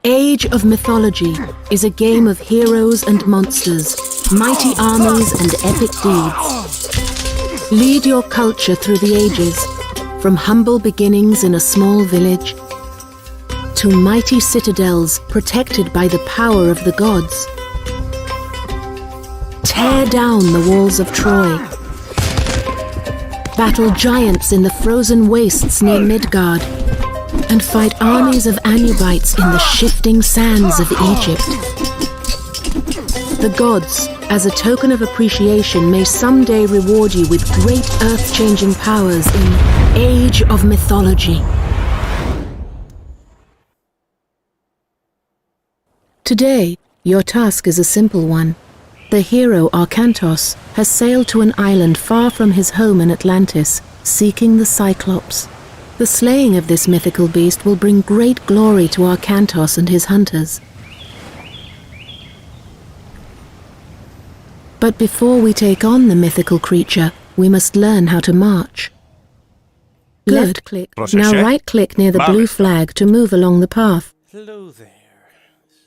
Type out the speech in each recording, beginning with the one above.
Age of Mythology is a game of heroes and monsters, mighty armies and epic deeds. Lead your culture through the ages, from humble beginnings in a small village to mighty citadels protected by the power of the gods. Tear down the walls of Troy. Battle giants in the frozen wastes near Midgard, and fight armies of Anubites in the shifting sands of Egypt. The gods, as a token of appreciation, may someday reward you with great earth-changing powers in Age of Mythology. Today, your task is a simple one. The hero Arkantos has sailed to an island far from his home in Atlantis, seeking the Cyclops. The slaying of this mythical beast will bring great glory to Arkantos and his hunters. But before we take on the mythical creature, we must learn how to march. Good. Click. Now right-click near the blue flag to move along the path. Hello there.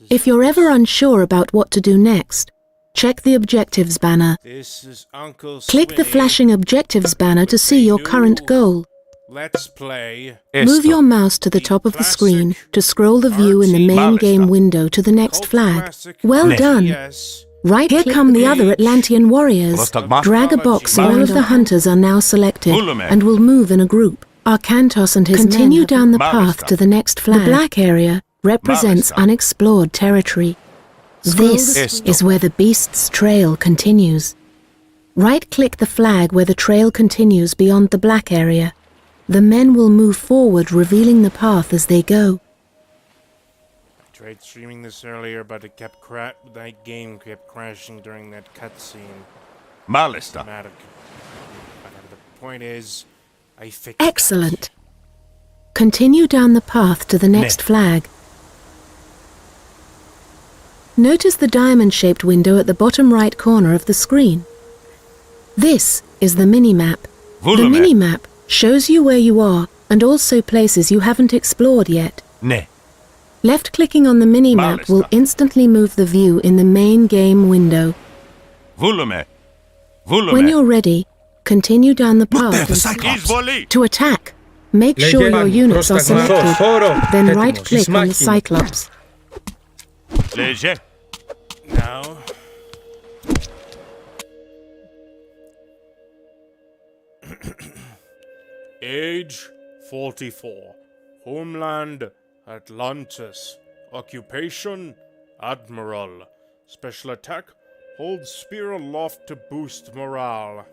If you're ever unsure about what to do next, check the Objectives banner. This is Uncle Click the Swinney. flashing Objectives banner to see your current goal. Let's play. Move your mouse to the top of the screen to scroll the view in the main game window to the next flag. Well done! Right, here come the other Atlantean warriors. Drag a box. All of the hunters are now selected and will move in a group. Arkantos and his men continue down the path to the next flag. The black area represents unexplored territory. This is where the beast's trail continues. Right-click the flag where the trail continues beyond the black area. The men will move forward, revealing the path as they go. I tried streaming this earlier, but it kept that game kept crashing during that cutscene. Malista. But the point is, I fixed Excellent. Continue down the path to the next flag. Notice the diamond-shaped window at the bottom right corner of the screen. This is the mini-map. The mini-map shows you where you are and also places you haven't explored yet. Left-clicking on the mini-map will instantly move the view in the main game window. When you're ready, continue down the path to attack. Make sure your units are selected, then right-click on the Cyclops. Now. Age 44. Homeland Atlantis. Occupation Admiral. Special attack hold spear aloft to boost morale.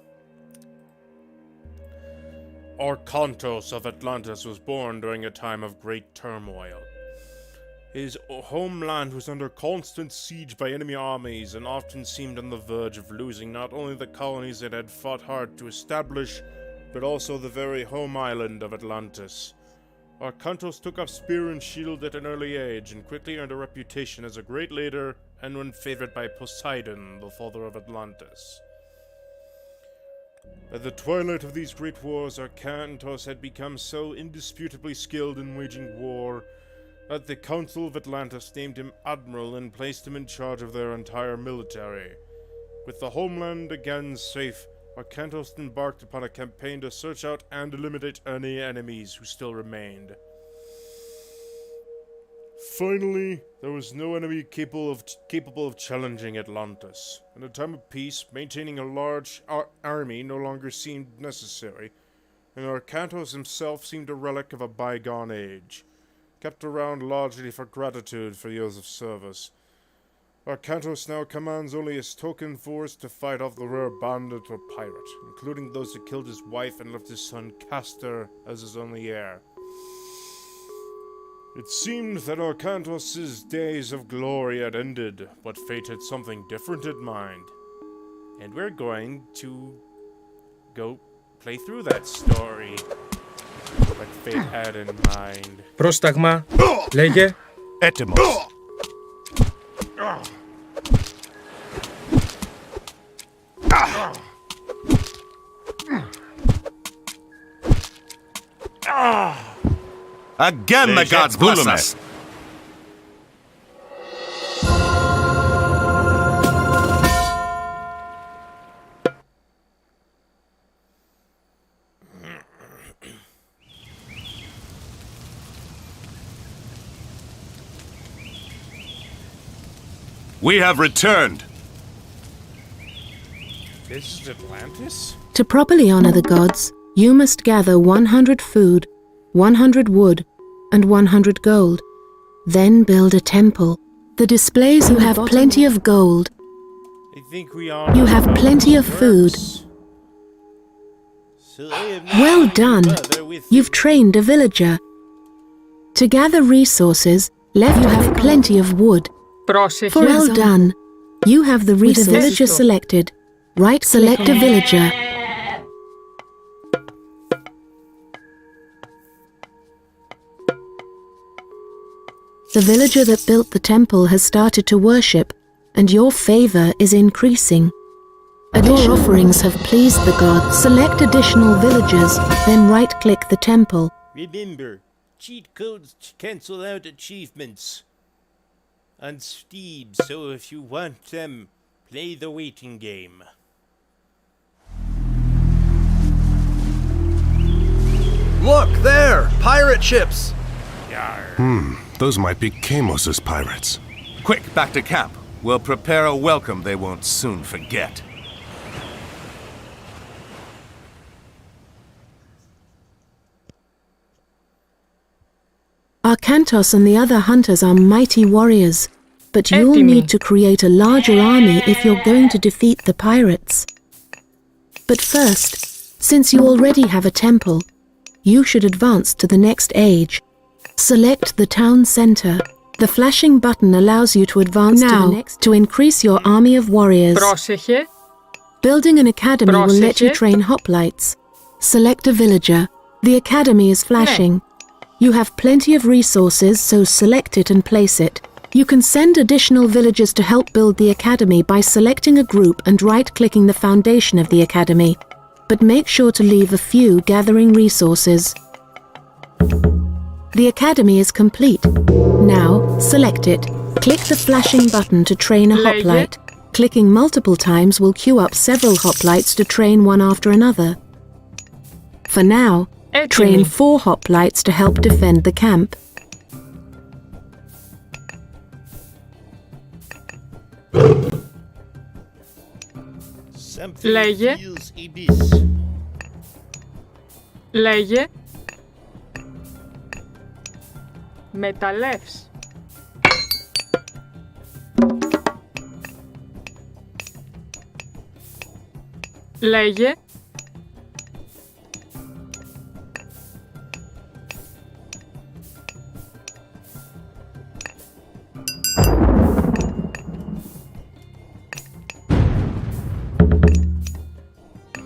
Arkantos of Atlantis was born during a time of great turmoil. His homeland was under constant siege by enemy armies and often seemed on the verge of losing not only the colonies it had fought hard to establish, but also the very home island of Atlantis. Arkantos took up spear and shield at an early age and quickly earned a reputation as a great leader and one favored by Poseidon, the father of Atlantis. At the twilight of these great wars, Arkantos had become so indisputably skilled in waging war that the Council of Atlantis named him Admiral and placed him in charge of their entire military. With the homeland again safe, Arkantos embarked upon a campaign to search out and eliminate any enemies who still remained. Finally, there was no enemy capable of challenging Atlantis. In a time of peace, maintaining a large army no longer seemed necessary, and Arkantos himself seemed a relic of a bygone age, kept around largely for gratitude for years of service. Arkantos now commands only his token force to fight off the rare bandit or pirate, including those who killed his wife and left his son Castor as his only heir. It seemed that Arkantos' days of glory had ended, but fate had something different in mind. And we're going to go play through that story. What fate had in mind. Πρόσταγμα, λέγε. Έτοιμος. Again the gods bless us. We have returned. This is Atlantis? To properly honor the gods, you must gather 100 food, 100 wood, and 100 gold. Then build a temple. The displays you have plenty of gold. I think we are. You have plenty of food. So I have Well nothing to done. bother with You've trained a villager. To gather resources, you have plenty of wood. Πρόσεχε. Well done. You have the villager selected. Right, select a villager. The villager that built the temple has started to worship, and your favor is increasing. Additional offerings have pleased the gods. Select additional villagers, then right-click the temple. Remember, cheat codes cancel out achievements on Steam, so if you want them, play the waiting game. Look, there! Pirate ships! Yarr. Those might be Kamos's pirates. Quick, back to camp. We'll prepare a welcome they won't soon forget. Arkantos and the other hunters are mighty warriors, but you'll need to create a larger army if you're going to defeat the pirates. But first, since you already have a temple, you should advance to the next age. Select the town center. The flashing button allows you to advance to increase your army of warriors. Πρόσεχε. Building an academy will let you train hoplites. Select a villager. The academy is flashing. You have plenty of resources, so select it and place it. You can send additional villagers to help build the academy by selecting a group and right-clicking the foundation of the academy. But make sure to leave a few gathering resources. The academy is complete. Now, select it. Click the flashing button to train a hoplite. Clicking multiple times will queue up several hoplites to train one after another. For now, train 4 hoplites to help defend the camp. Λέγε. Λέγε. Μεταλλεύς. Λέγε.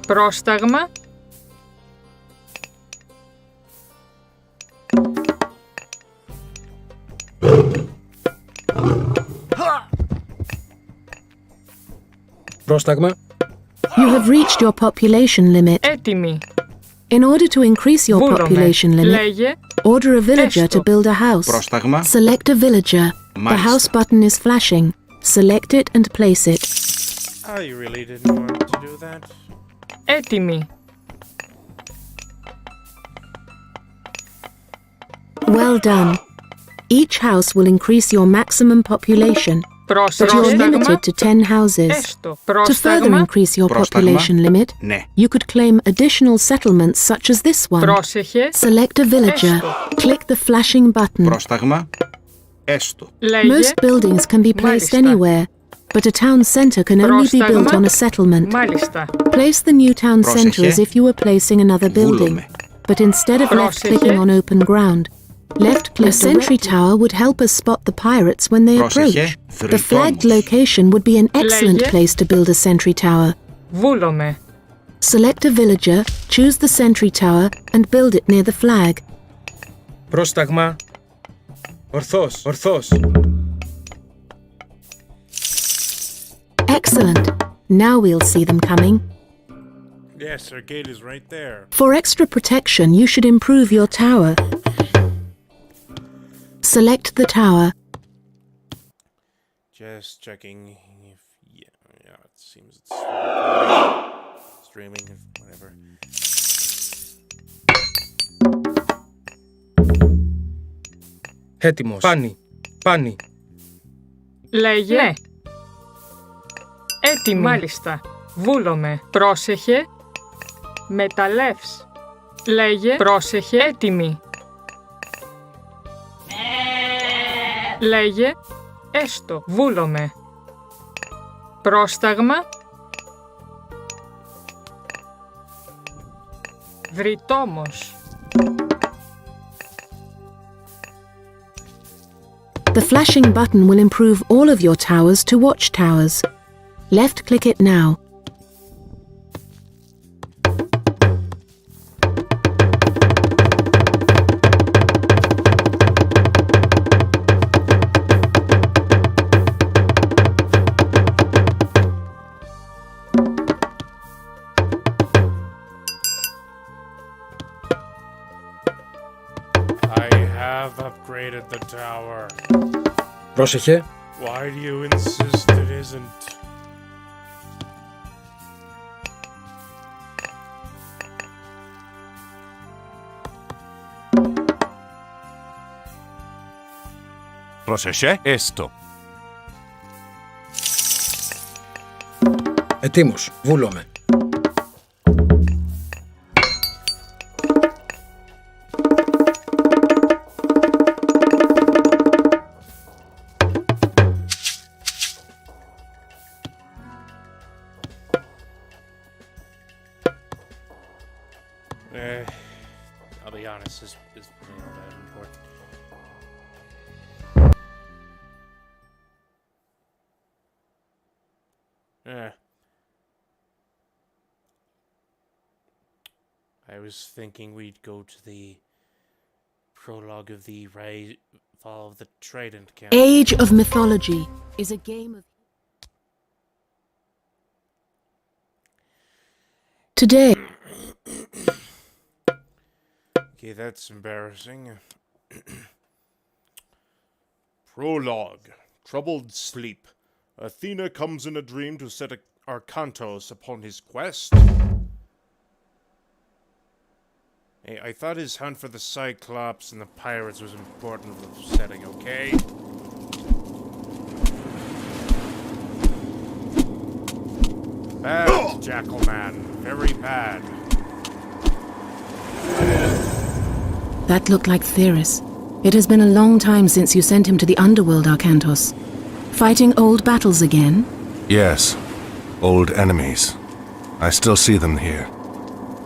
Πρόσταγμα. Πρόσταγμα. You have reached your population limit. Έτοιμη. In order to increase your population limit, Λέγε. order a villager to build a house. Πρόσταγμα. Select a villager. The house button is flashing. Select it and place it. I really didn't want to do that. Έτοιμη. Well done. Each house will increase your maximum population, but you're Πρόσταγμα. limited to 10 houses. Έστω. To further Πρόσταγμα. increase your Πρόσταγμα. population limit, Ναι. you could claim additional settlements such as this one. Πρόσεχε. Select a villager. Click the flashing button. Πρόσταγμα. Έστω. Λέγε. Most buildings can be placed Μάλιστα. anywhere, but a town center can only be built on a settlement. Μάλιστα. Place the new town center Πρόσεχε. as if you were placing another building, Βούλομαι. but instead of left-clicking Πρόσεχε. on open ground, left-click a sentry tower would help us spot the pirates when they Πρόσεχε. approach. The flagged Θρητόμους. location would be an excellent Λέγε. place to build a sentry tower. Βούλομαι. Select a villager, choose the sentry tower, and build it near the flag. Πρόσταγμα. Ορθώς. Ορθώς. Excellent. Now we'll see them coming. Yes, our gate is right there. For extra protection, you should improve your tower. Select the tower. Just checking if yeah, it seems it's streaming, whatever. Έτοιμος. Πάνι. Πάνι. Λέγε. Ναι. Έτοιμη. Μάλιστα. Βούλομαι. Πρόσεχε. Μεταλλεύς. Λέγε. Πρόσεχε. Έτοιμη. Λέγε. Έστω. Βούλομαι. Πρόσταγμα. Βρυτόμος. The flashing button will improve all of your towers to watchtowers. Left-click it now. I have upgraded the tower. Πρόσεχε. Why do you insist it isn't? Πρόσεχε esto. Ετοίμος. Βούλομαι. I'll be honest, this is really not that important. I was thinking we'd go to the prologue of the fall of the Trident camp. Age of Mythology is a game of... Today... Okay, that's embarrassing. Prologue. Troubled sleep. Athena comes in a dream to set Arkantos upon his quest. Hey, I thought his hunt for the Cyclops and the pirates was important for the setting, okay? Bad, Jackalman. Very bad. That looked like Theris. It has been a long time since you sent him to the underworld, Arkantos. Fighting old battles again? Yes. Old enemies. I still see them here.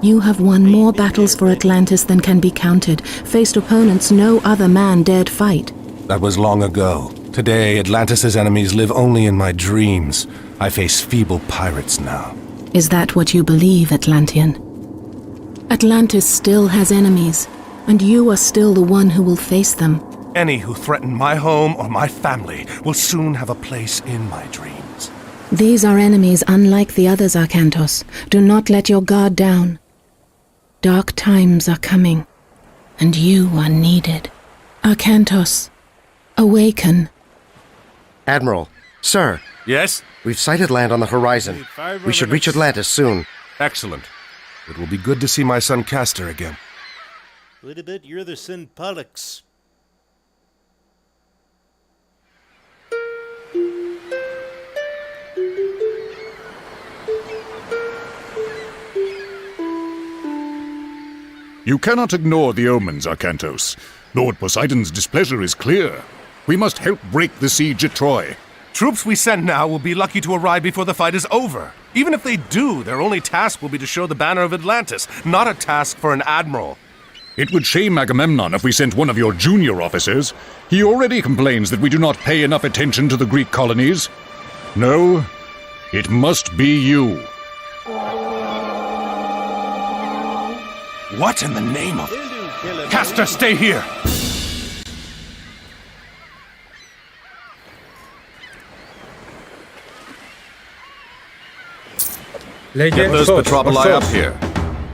You have won more battles for Atlantis than can be counted, faced opponents no other man dared fight. That was long ago. Today, Atlantis' enemies live only in my dreams. I face feeble pirates now. Is that what you believe, Atlantean? Atlantis still has enemies, and you are still the one who will face them. Any who threaten my home or my family will soon have a place in my dreams. These are enemies unlike the others, Arkantos. Do not let your guard down. Dark times are coming, and you are needed. Arkantos, awaken. Admiral, sir, Yes? we've sighted land on the horizon. We should reach Atlantis soon. Excellent. It will be good to see my son Castor again. Wait a bit, you're the Sin Pollux. You cannot ignore the omens, Arkantos. Lord Poseidon's displeasure is clear. We must help break the siege at Troy. Troops we send now will be lucky to arrive before the fight is over. Even if they do, their only task will be to show the banner of Atlantis, not a task for an admiral. It would shame Agamemnon if we sent one of your junior officers. He already complains that we do not pay enough attention to the Greek colonies. No, it must be you. What in the name of... Castor, stay here! Λέγε. Get those Ορθός, Petropoli up ορθός. here.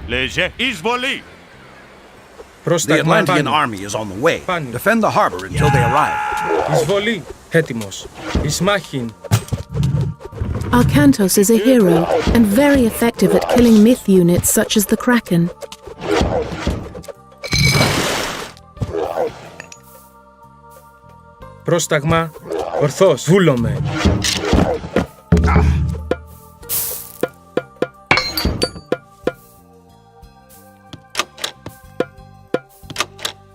Léger, easvoli! The Πρόσταγμα Atlantean πάνω. army is on the way. Πάνω. Defend the harbor until they arrive. Εισβολή. Έτοιμος. Εις μάχην. Arkantos is a hero and very effective at killing myth units such as the Kraken. Πρόσταγμα. Ορθός. Βούλομαι.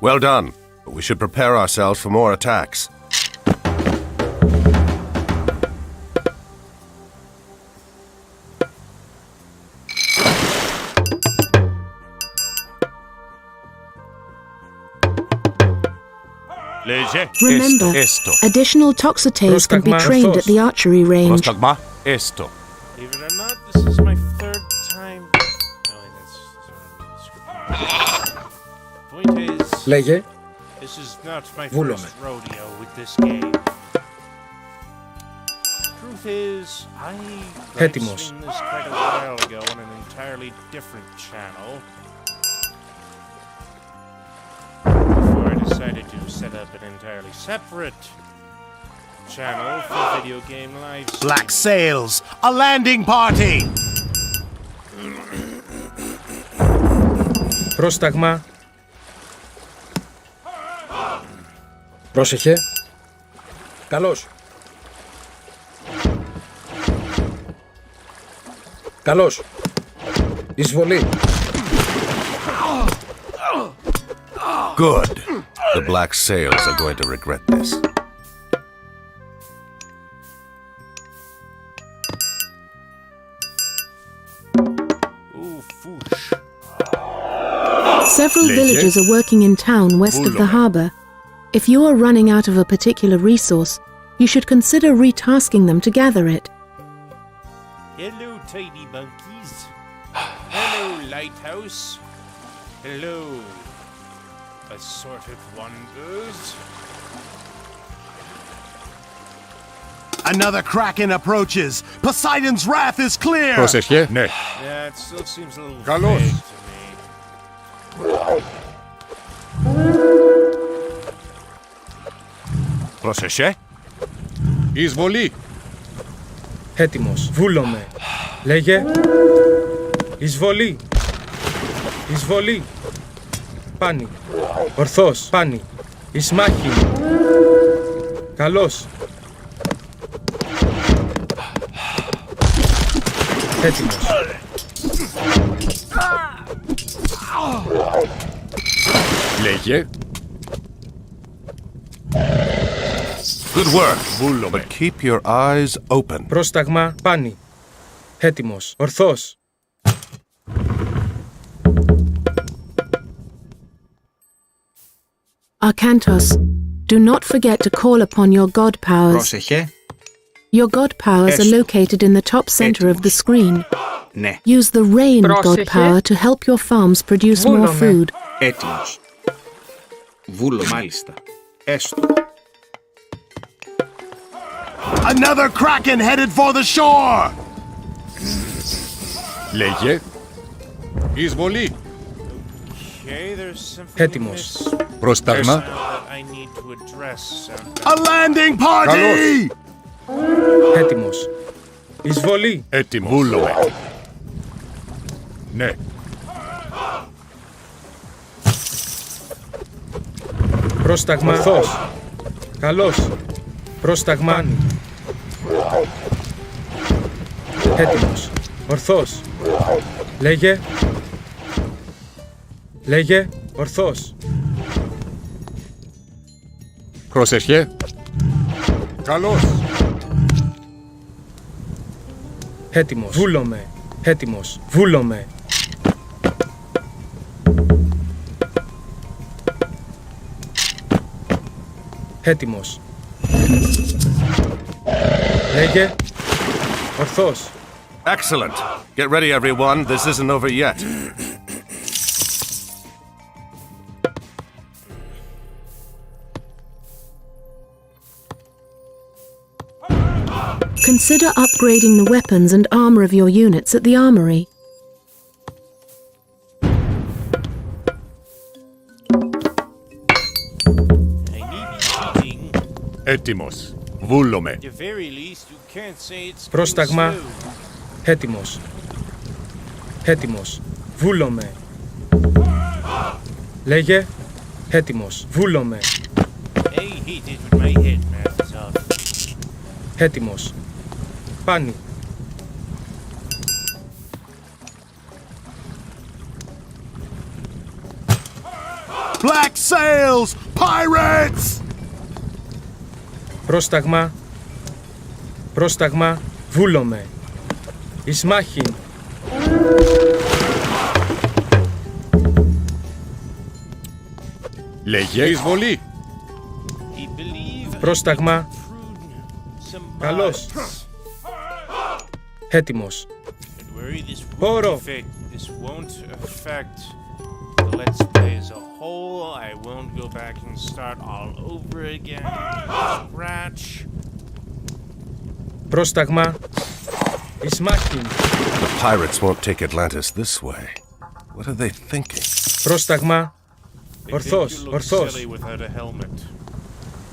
Well done. But we should prepare ourselves for more attacks. Remember, additional toxotates can be trained at the archery range. Believe it or not, this is my third time. Point is, Λέγε. this is not my Βούλομαι. first rodeo with this game. Truth is, I Έτοιμος. streamed this quite a while ago on an entirely different channel. Before I decided to set up an entirely separate channel for video game live streams. Black sails! A landing party! Πρόσταγμα. Πρόσεχε. Καλώς. Καλώς. Εισβολή. Good. The black sails are going to regret this. Ooh, foosh. Several villages are working in town west of the harbour. If you are running out of a particular resource, you should consider retasking them to gather it. Hello, tiny monkeys. Hello, lighthouse. Hello, assorted wonders. Another kraken approaches! Poseidon's wrath is clear! Πρόσεχε, ναι. Yeah, it still seems a little Καλώς. vague to me. Πρόσεχε. Εισβολή. Έτοιμος. Βούλομαι. Λέγε. Εισβολή. Εισβολή. Πάνι. Ορθός. Πάνι. Εις μάχη. Καλώς. Έτοιμος. Λέγε. Good work. But keep your eyes open. Πρόσταγμα. Πάνι. Έτοιμος. Ορθός. Arkantos, do not forget to call upon your god powers. Πρόσεχε. Your god powers are located in the top center of the screen. Ναι. Use the rain god Πρόσεχε. power to help your farms produce more Βούλομαι. food. Έτοιμος. Βούλο μάλιστα. Έστω. Another kraken headed for the shore! Λέγε. Εισβολή. Okay, there's something in Έτοιμος. this Πρόσταγμα. that I need to address. A landing party! Έτοιμος. Εισβολή. Έτοιμο. Βούλομαι. Ναι. Πρόσταγμα. Ορθός. Καλώς. Πρόσταγμα. Πάνι. Έτοιμος. Ορθός. Λέγε. Λέγε. Ορθός. Πρόσεχε. Καλώς. Έτοιμος. Βούλομαι. Έτοιμος. Βούλομαι. Έτοιμος. Λέγε. Ορθός. Excellent. Get ready, everyone. This isn't over yet. Consider upgrading the weapons and armor of your units at the armory. I need you cheating. Έτοιμος. Βούλομαι. At the very least, you can't say it's Πρόσταγμα. smooth. Έτοιμος. Έτοιμος. Βούλομαι. Λέγε. Έτοιμος. Βούλομαι. Hey, he did with my head, math is off. Έτοιμος. Πάνι. Black sails! Pirates! Πρόσταγμα. Πρόσταγμα. Βούλομαι. Εις μάχην. Λέγε εισβολή. Πρόσταγμα. Καλώς. Έτοιμος. Πόρο. This won't affect the Let's Play as a whole. I won't go back and start all over again. Scratch. Πρόσταγμα. Εις μάχην. The pirates won't take Atlantis this way. What are they thinking? Πρόσταγμα. They Ορθώς, think you look ορθώς. silly without a helmet.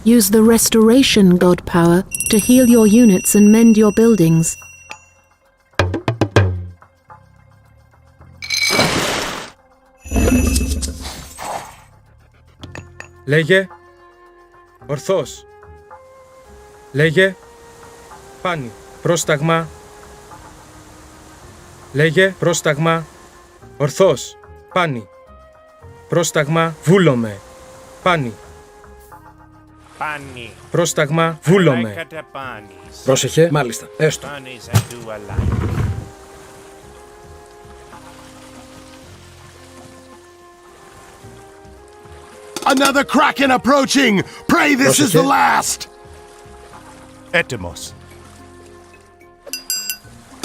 Use the restoration god power to heal your units and mend your buildings. Λέγε. Ορθώς. Λέγε. Πάνι. Πρόσταγμα. Λέγε. Πρόσταγμα. Ορθώς. Πάνι. Πρόσταγμα. Βούλομαι. Πάνι. Pani. Πρόσταγμα. Βούλομαι. Like panis. Πρόσεχε. Μάλιστα. Έστω. Panis I do alike. Another kraken approaching! Pray this is the last! Etymos.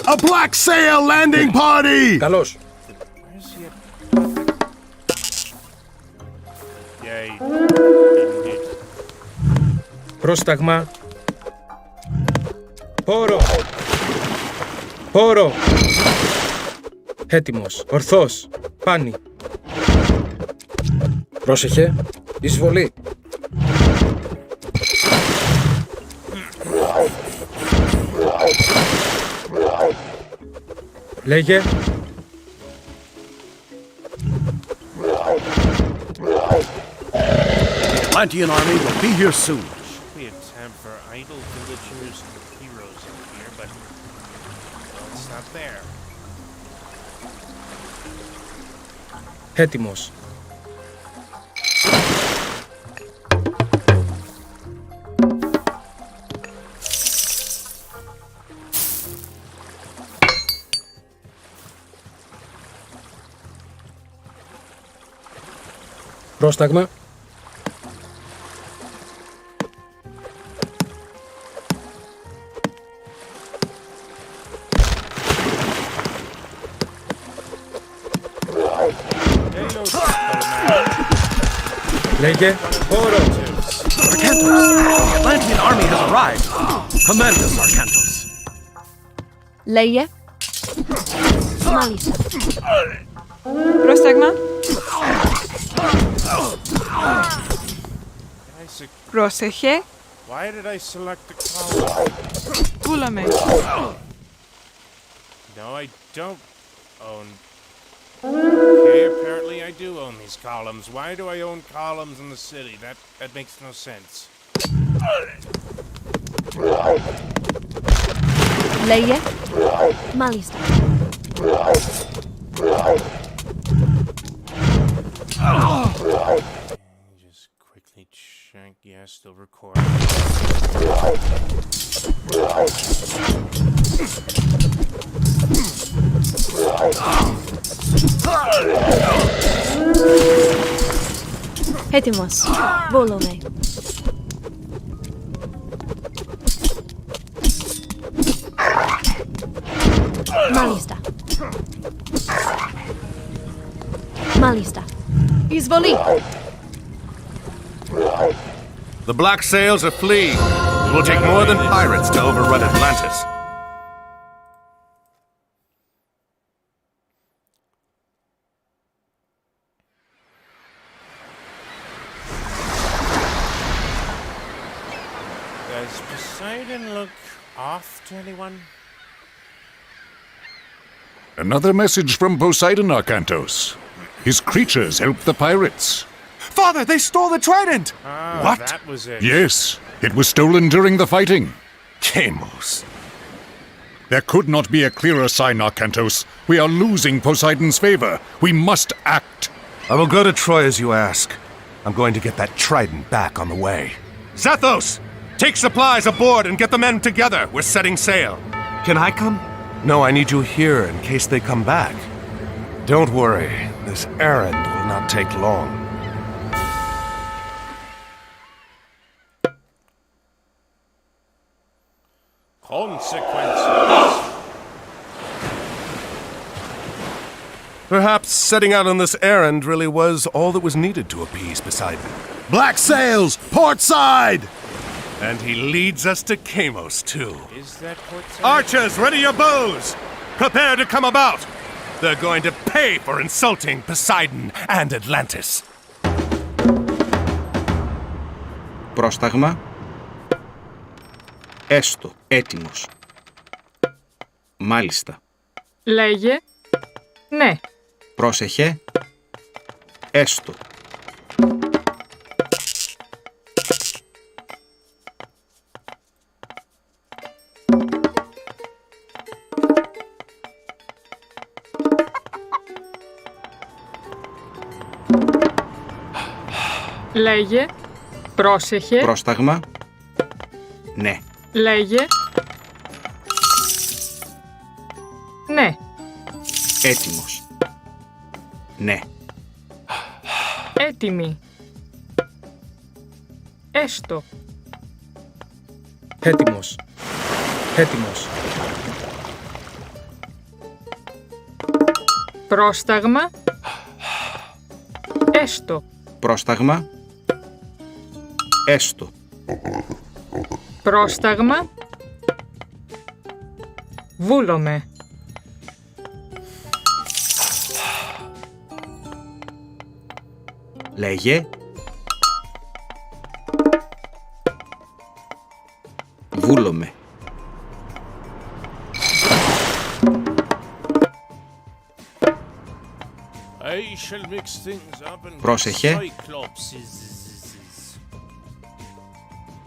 A black sail landing party! Καλώς. Where's he at? Yay. Indeed. Πρόσταγμα. Πόρο. Πόρο. Έτοιμος. Ορθώς. Πάνι. Πρόσεχε. Εισβολή. Λέγε. Atlantean army will be here soon. We have time for idle villagers and heroes in here, but well, it's not there. Έτοιμος. Πρόσταγμα. Λέγε. Πόρο. Arkantos! The Atlantean army has arrived! Command us, Arkantos! Λέγε. Μάλιστα. Πρόσταγμα. Πρόσεχε. Why did I select the column? Βούλαμε. No, I don't own... Okay, apparently I do own these columns. Why do I own columns in the city? That makes no sense. Λέγε. Μάλιστα. Just quickly check. Yeah, still recording. Έτοιμος. Βούλομαι. Μάλιστα. Μάλιστα. Εισβολή. The black sails are fleeing. It will take more than pirates to overrun Atlantis. Does Poseidon look off to anyone? Another message from Poseidon, Arkantos. His creatures helped the pirates. Father, they stole the trident! Ah, What? that was it. Yes, it was stolen during the fighting. Chamos. There could not be a clearer sign, Arkantos. We are losing Poseidon's favor. We must act. I will go to Troy as you ask. I'm going to get that trident back on the way. Zathos! Take supplies aboard and get the men together. We're setting sail. Can I come? No, I need you here in case they come back. Don't worry. This errand will not take long. Consequences. Perhaps setting out on this errand really was all that was needed to appease Poseidon. Black sails! Port side! And he leads us to Kamos, too. Is that what's Archers, ready your bows! Prepare to come about! They're going to pay for insulting Poseidon and Atlantis. Πρόσταγμα. Έστω. Έτοιμος. Μάλιστα. Λέγε. Ναι. Πρόσεχε. Έστω. Λέγε. Πρόσεχε. Πρόσταγμα. Ναι. Λέγε. Ναι. Έτοιμος. Ναι. Έτοιμη. Έστω. Έτοιμος. Έτοιμος. Πρόσταγμα. Έστω. Πρόσταγμα. Έστω. Πρόσταγμα. Βούλομαι. Λέγε. Βούλομαι. I shall mix things up and Πρόσεχε. Cyclopses.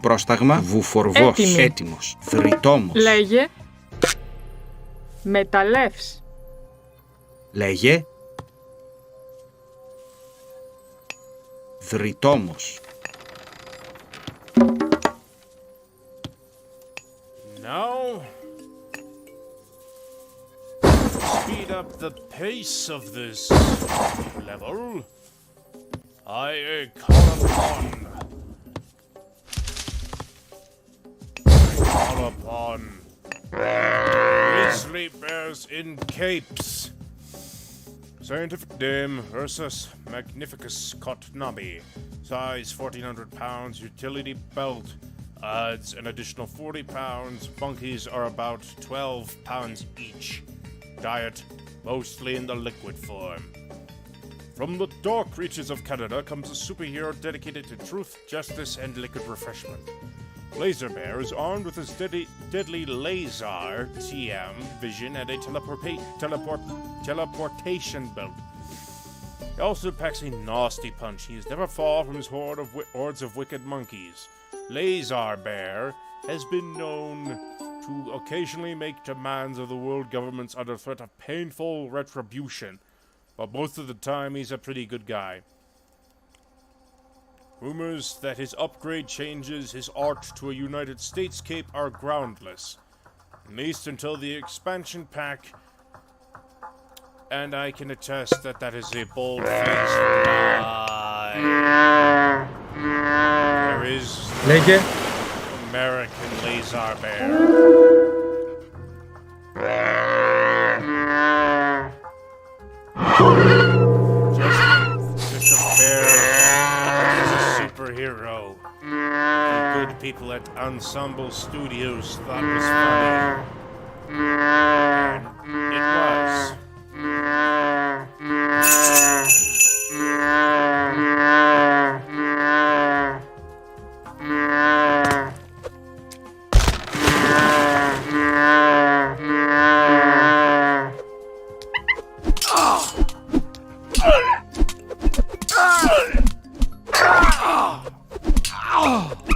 Πρόσταγμα. Βουφορβός. Έτοιμη. Έτοιμος. Θρητόμος. Λέγε. Μεταλλεύς. Λέγε. Θρητόμος. Now, speed up the pace of this level. I call upon grizzly bears in capes. Scientific name Ursus magnificus Kotnabi. Size 1,400 pounds. Utility belt. Adds an additional 40 pounds. Bunkies are about 12 pounds each. Diet mostly in the liquid form. From the dark reaches of Canada comes a superhero dedicated to truth, justice, and liquid refreshment. Laser Bear is armed with his deadly laser TM vision and a teleportation belt. He also packs a nasty punch. He is never far from his hordes of wicked monkeys. Laser Bear has been known to occasionally make demands of the world governments under threat of painful retribution, but most of the time he's a pretty good guy. Rumors that his upgrade changes his art to a United States cape are groundless, at least until the expansion pack, and I can attest that that is a bold-faced lie. There is Λέγε. American Laser Bear. Just a bear. He's a superhero. The good people at Ensemble Studios thought it was funny. And it was.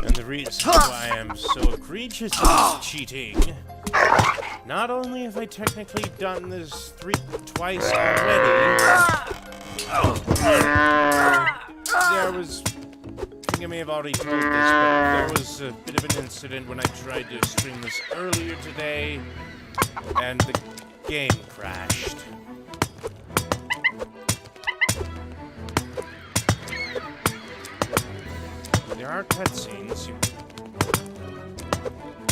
And the reason why I'm so egregious at this cheating, not only have I technically done this twice already, there was may have already told this, but there was a bit of an incident when I tried to stream this earlier today, and the game crashed. There are cutscenes.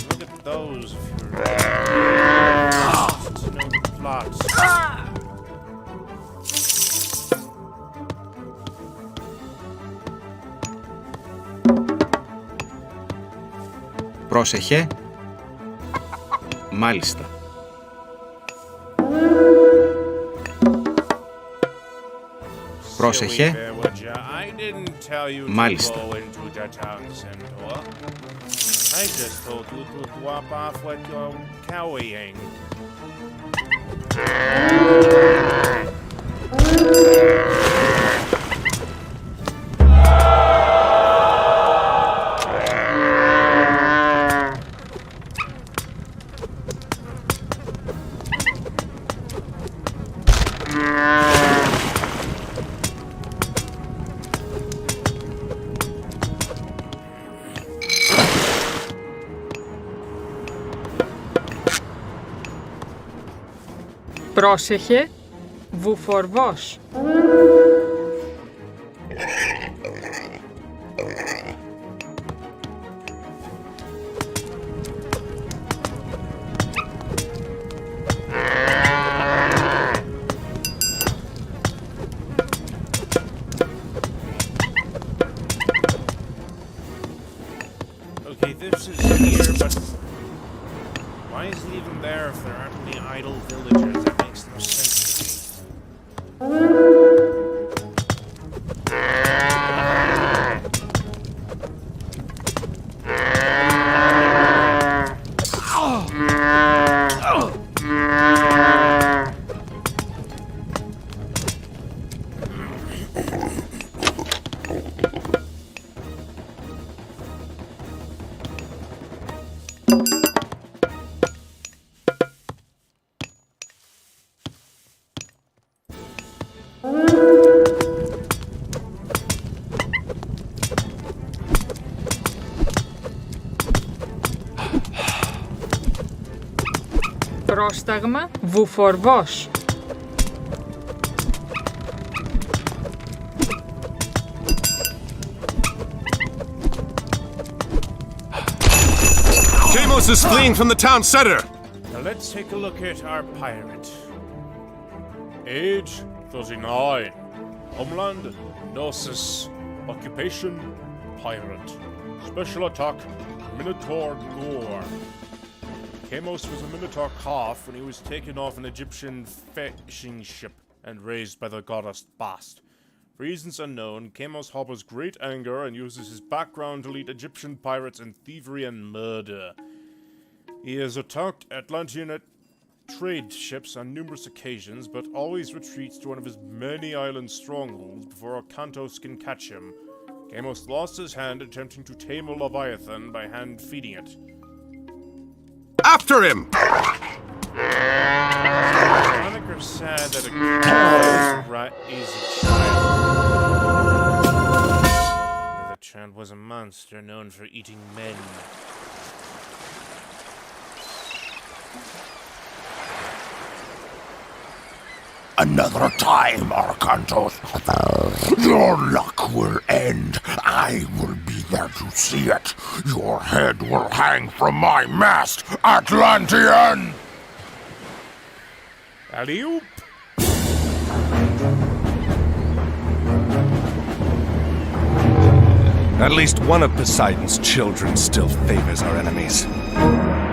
Look at those if you're to know the plot. Πρόσεχε. Μάλιστα. Πρόσεχε. Μάλιστα. I just told you to drop off what you're carrying. Πρόσεχε, βουφορβός. Okay, this is here, but why is it even there if there aren't any idle villagers? That makes no sense to me. Πρόσταγμα, βουφορβός. Deimos is fleeing from the town center. Now let's take a look at our pirate. Age 39. Homeland Gnosis. Occupation pirate. Special attack Minotaur Gore. Kamos was a Minotaur calf when he was taken off an Egyptian fishing ship and raised by the goddess Bast. For reasons unknown, Kamos harbors great anger and uses his background to lead Egyptian pirates in thievery and murder. He has attacked Atlantean trade ships on numerous occasions, but always retreats to one of his many island strongholds before Arkantos can catch him. Kamos lost his hand attempting to tame a Leviathan by hand feeding it. After him! Chronicler said that a rat is a child. The child was a monster known for eating men. Another time, Arkantos. Your luck will end. I will be there to see it. Your head will hang from my mast, Atlantean! Alley-oop! At least one of Poseidon's children still favors our enemies.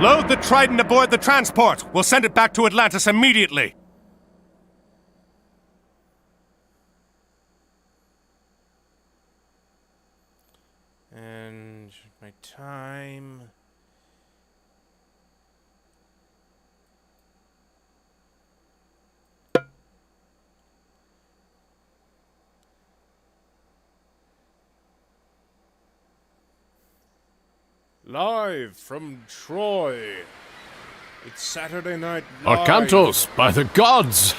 Load the trident aboard the transport! We'll send it back to Atlantis immediately! And my time... Live from Troy. It's Saturday night live. Arkantos, by the gods!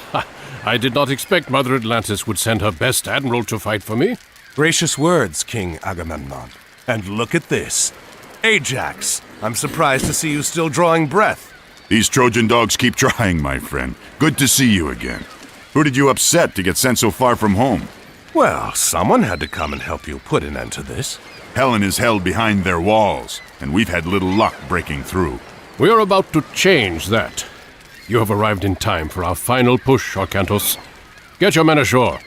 I did not expect Mother Atlantis would send her best admiral to fight for me. Gracious words, King Agamemnon. And look at this. Ajax, I'm surprised to see you still drawing breath. These Trojan dogs keep trying, my friend. Good to see you again. Who did you upset to get sent so far from home? Well, someone had to come and help you put an end to this. Helen is held behind their walls, and we've had little luck breaking through. We are about to change that. You have arrived in time for our final push, Arkantos. Get your men ashore.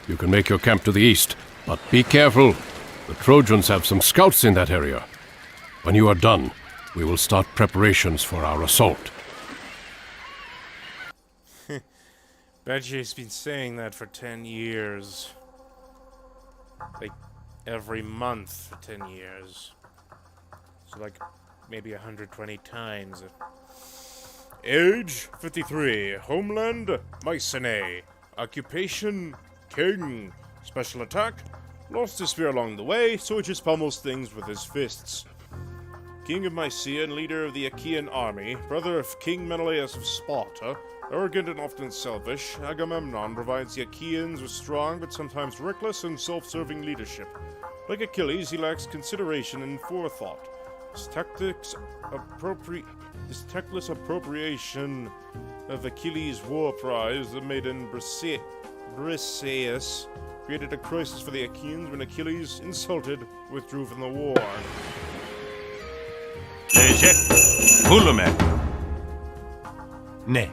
You can make your camp to the east, but be careful. The Trojans have some scouts in that area. When you are done, we will start preparations for our assault. Benji's been saying that for 10 years. Like, every month for 10 years. So, like, maybe 120 times. Age, 53. Homeland, Mycenae. Occupation, king. Special attack, lost his spear along the way, so he just pummels things with his fists. King of Mycia and leader of the Achaean army, brother of King Menelaus of Sparta, arrogant and often selfish, Agamemnon provides the Achaeans with strong but sometimes reckless and self-serving leadership. Like Achilles, he lacks consideration and forethought. His tactless appropriation of Achilles' war prize, the maiden Briseis, created a crisis for the Achaeans when Achilles, insulted, withdrew from the war. Ne.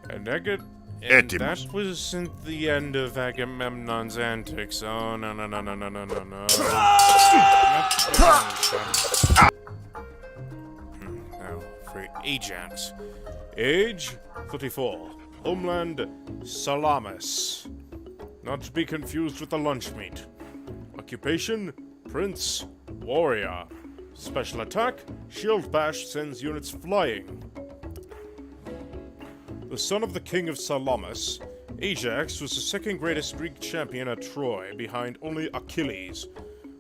And that wasn't the end of Agamemnon's antics. Oh, no. Now, for Ajax. Age, 34. Homeland, Salamis. Not to be confused with the lunch meat. Occupation, prince, warrior. Special attack, shield bash sends units flying. The son of the king of Salamis, Ajax was the second greatest Greek champion at Troy, behind only Achilles.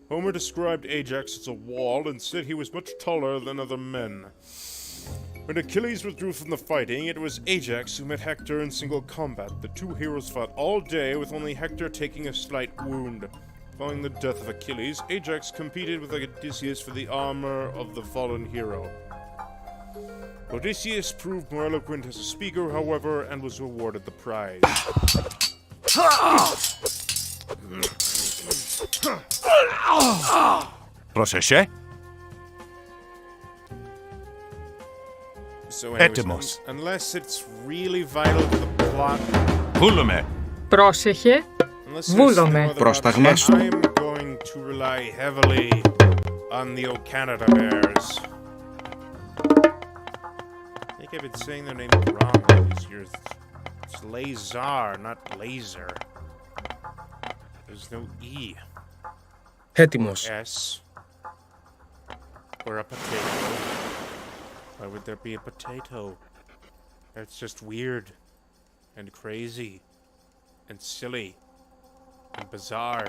Homer described Ajax as a wall and said he was much taller than other men. When Achilles withdrew from the fighting, it was Ajax who met Hector in single combat. The two heroes fought all day, with only Hector taking a slight wound. Following the death of Achilles, Ajax competed with Odysseus for the armor of the fallen hero. Odysseus proved more eloquent as a speaker, however, and was awarded the prize. Proseche? So anyways, unless it's really vital to the plot, Πρόσεχε, βούλομαι. Πρόσταγμα. I'm going to rely heavily on the Ocanada bears. I think I've been saying their name wrong all these years. It's Lazar, not laser. There's no E. Έτοιμος. S. Or a potato. Why would there be a potato? That's just weird. And crazy. And silly. And bizarre.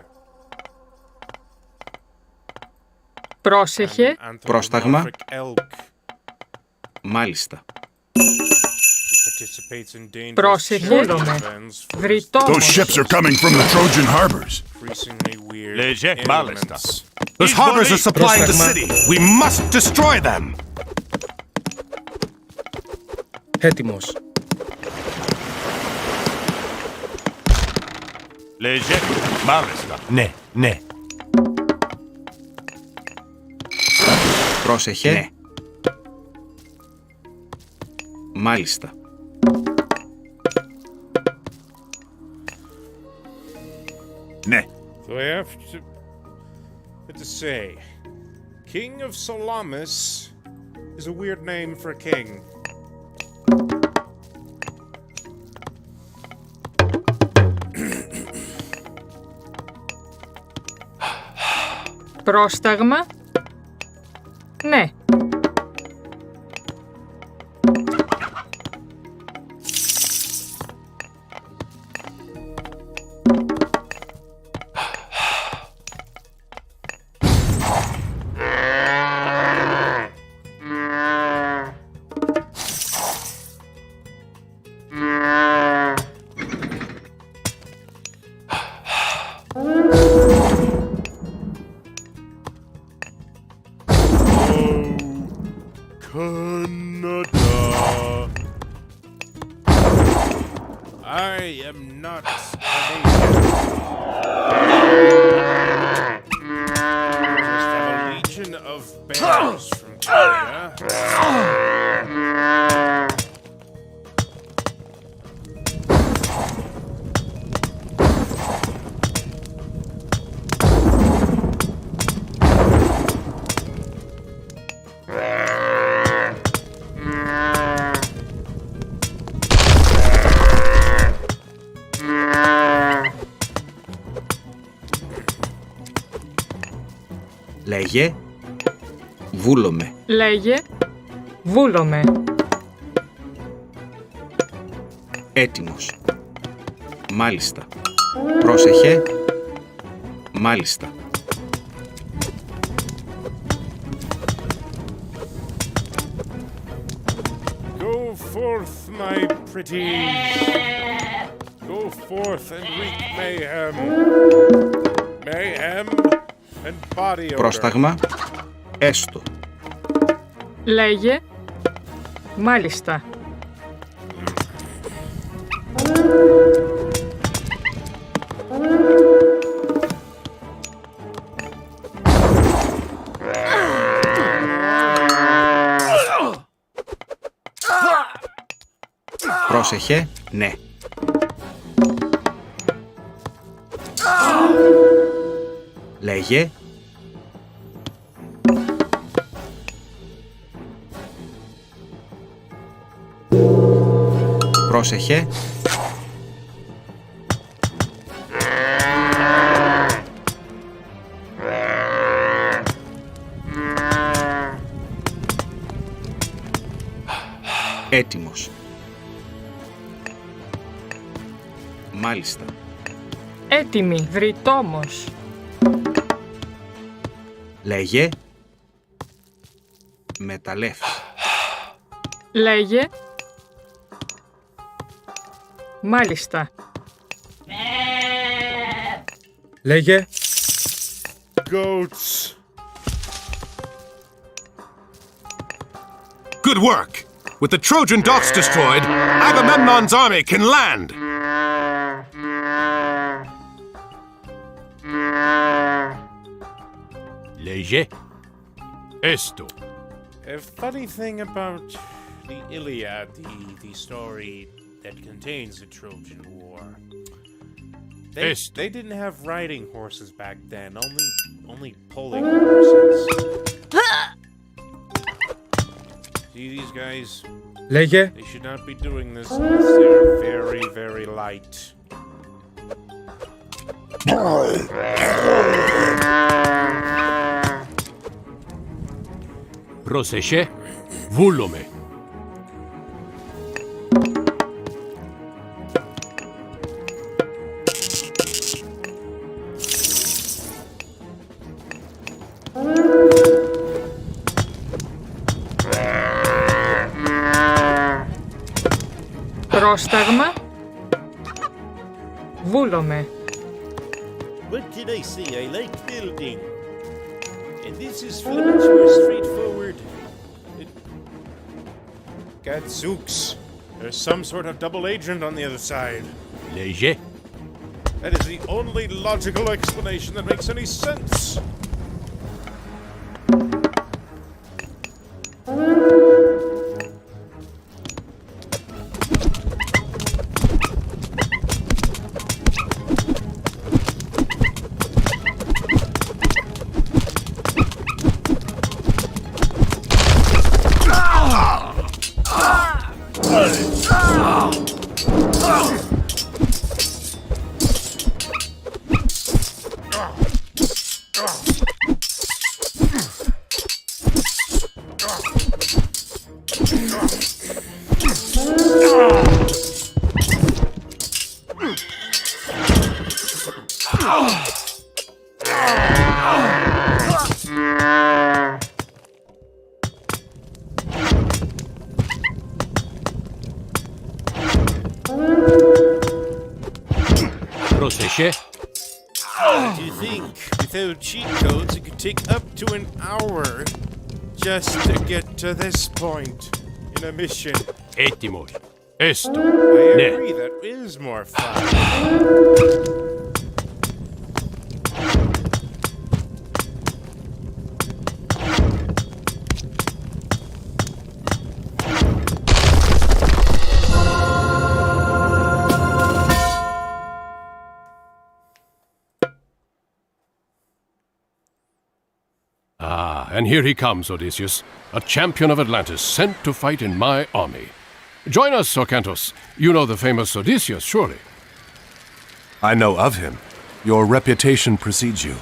Πρόσεχε, Πρόσταγμα. Elk Μάλιστα. who participates in dangerous Πρόσεχε, children's events for Those ships are coming from the Trojan harbors. increasingly weird Leger, ailments. Those harbors are supplying the city. We must destroy them. Έτοιμος. Leger. Μάλιστα. Ναι. Πρόσεχε. Ναι. Μάλιστα. Ne. So I have to say, King of Salamis is a weird name for a king. πρόσταγμα, ναι. Just have a legion of bears from China. Λέγε, βούλομαι. Λέγε, βούλομαι. Έτοιμος. Μάλιστα. Πρόσεχε. Μάλιστα. Go forth, my pretties. Go forth and wreak mayhem. Mayhem and body odor. Πρόσταγμα. Έστω. Λέγε, μάλιστα. Πρόσεχε. Ναι. Λέγε. Πρόσεχε. Έτοιμος. Μάλιστα. Έτοιμη, βρυτόμος. Λέγε. Μεταλλεύς. Λέγε, μάλιστα. Λέγε. Goats. Good work! With the Trojan docks destroyed, Agamemnon's army can land! Λέγε. Έστω. A funny thing about the Iliad, the story that contains the Trojan War. They didn't have riding horses back then, only pulling horses. See these guys? Λέγε. They should not be doing this unless they're very, very light. Πρόσεχε, βούλομαι. Πρόσταγμα, βούλομαι. What did I say? I like building. And this is much more straightforward. Gadzooks. There's some sort of double agent on the other side. Λέγε. That is the only logical explanation that makes any sense. Πρόσεχε. Do you think without cheat codes it could take up to an hour just to get to this point in a mission? Έτοιμος. Esto. I Ne. agree, that is more fun. Ah, and here he comes, Odysseus, a champion of Atlantis, sent to fight in my army. Join us, Arkantos. You know the famous Odysseus, surely. I know of him. Your reputation precedes you.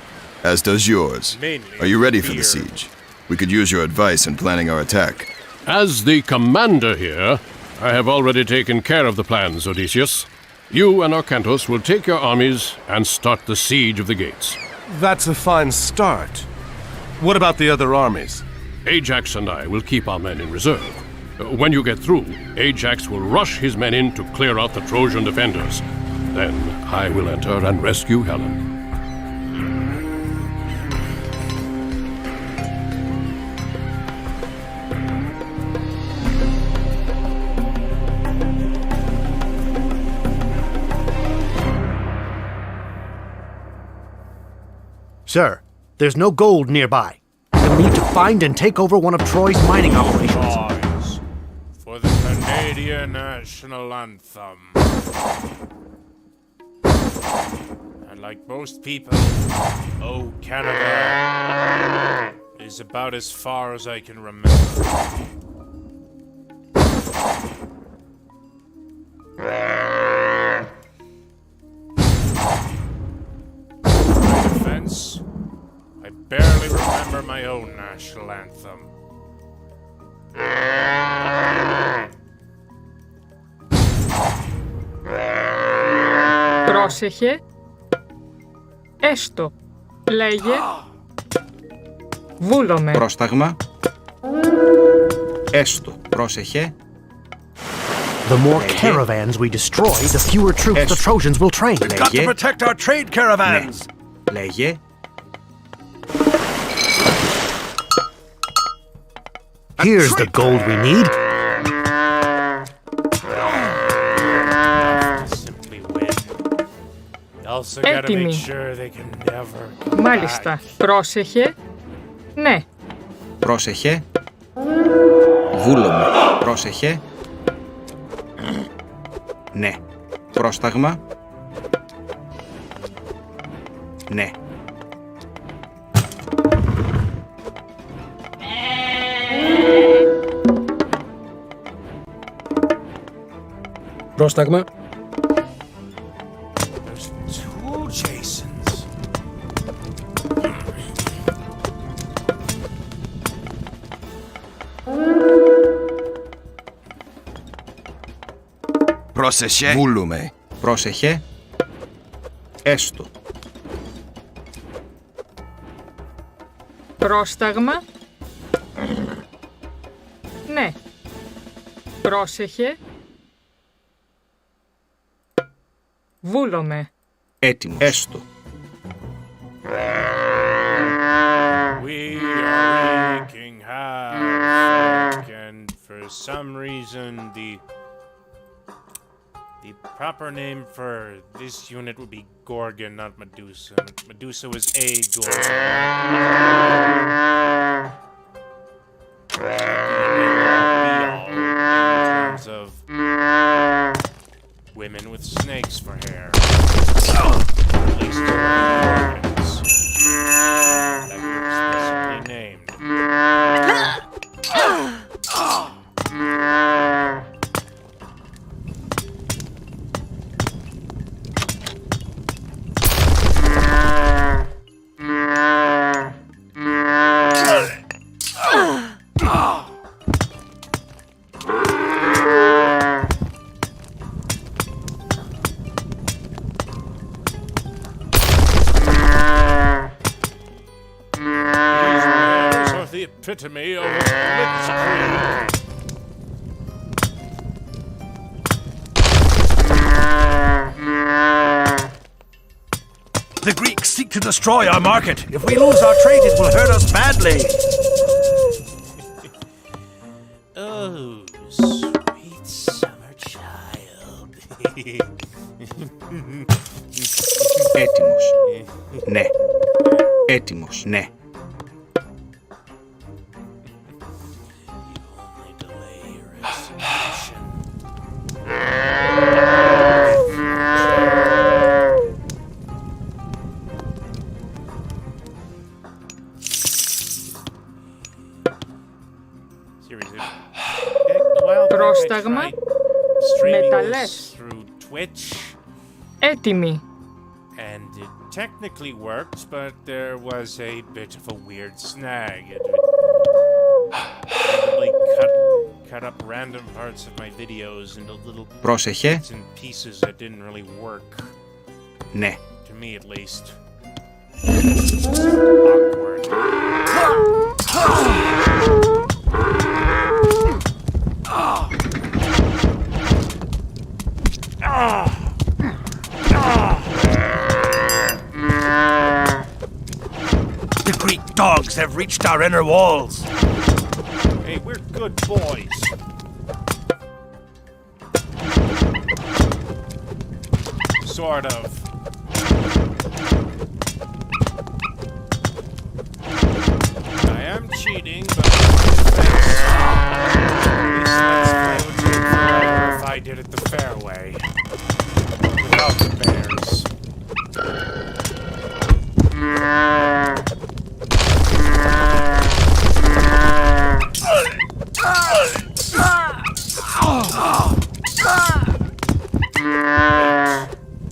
As does yours. Mainly Are you ready for fear. the siege? We could use your advice in planning our attack. As the commander here, I have already taken care of the plans, Odysseus. You and Arkantos will take your armies and start the siege of the gates. That's a fine start. What about the other armies? Ajax and I will keep our men in reserve. When you get through, Ajax will rush his men in to clear out the Trojan defenders. Then I will enter and rescue Helen. Sir, there's no gold nearby. You'll need to find and take over one of Troy's mining operations. Boys, for the Canadian national anthem. And like most people, oh Canada is about as far as I can remember. My defense, I barely remember my own national anthem. Πρόσεχε. Έστω. Λέγε. Βούλομαι. Πρόσταγμα. Έστω. Πρόσεχε. The more caravans we destroy, the fewer troops the Trojans will train. We've got to protect our trade caravans! Ναι. Λέγε. Here's the gold we need. Simply win. Also gotta Έτοιμοι. make sure they can never come Μάλιστα. Πρόσεχε. Ναι. Πρόσεχε. Βούλομαι. Πρόσεχε. Ναι. Πρόσταγμα. Ναι. Πρόσταγμα. There's two Jasons. Πρόσεχε. Βούλουμε. Πρόσεχε. Έστω. Πρόσταγμα. Ναι. Πρόσεχε. Βούλομαι. Έτοιμο. Έστω. We are wreaking havoc, and for some reason the proper name for this unit would be Gorgon, not Medusa. Medusa was a Gorgon. In terms of women with snakes for hair. At least Gorgons. That were explicitly named. The epitome of a blitzkrieg. The Greeks seek to destroy our market. If we lose our trade, it will hurt us badly. Oh, sweet summer child. Έτοιμος. Ναι. Έτοιμος. Ναι. Πρόσταγμα. Μεταλλές. Έτοιμοι. And it technically worked, but there was a bit of a weird snag. It would cut up random parts of my videos into little Πρόσεχε. bits and pieces that didn't really work. Ναι. To me, at least. Awkward. The Greek dogs have reached our inner walls. Hey, we're good boys. Sort of. I am cheating, but at least Let's Play would take forever if I did it the fair way. Without the bears.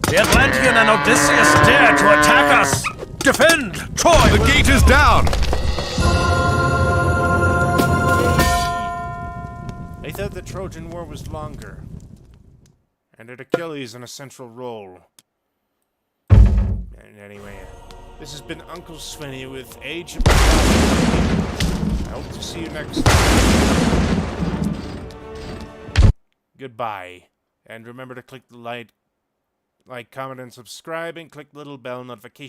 The Atlantean and Odysseus dare to attack us! Defend! Troy! The gate is down! They thought the Trojan War was longer, and had Achilles in a central role. And anyway, this has been Uncle Swinney with Age of Mythology. I hope to see you next time. Goodbye, and remember to click the like, comment, and subscribe, and click the little bell notification.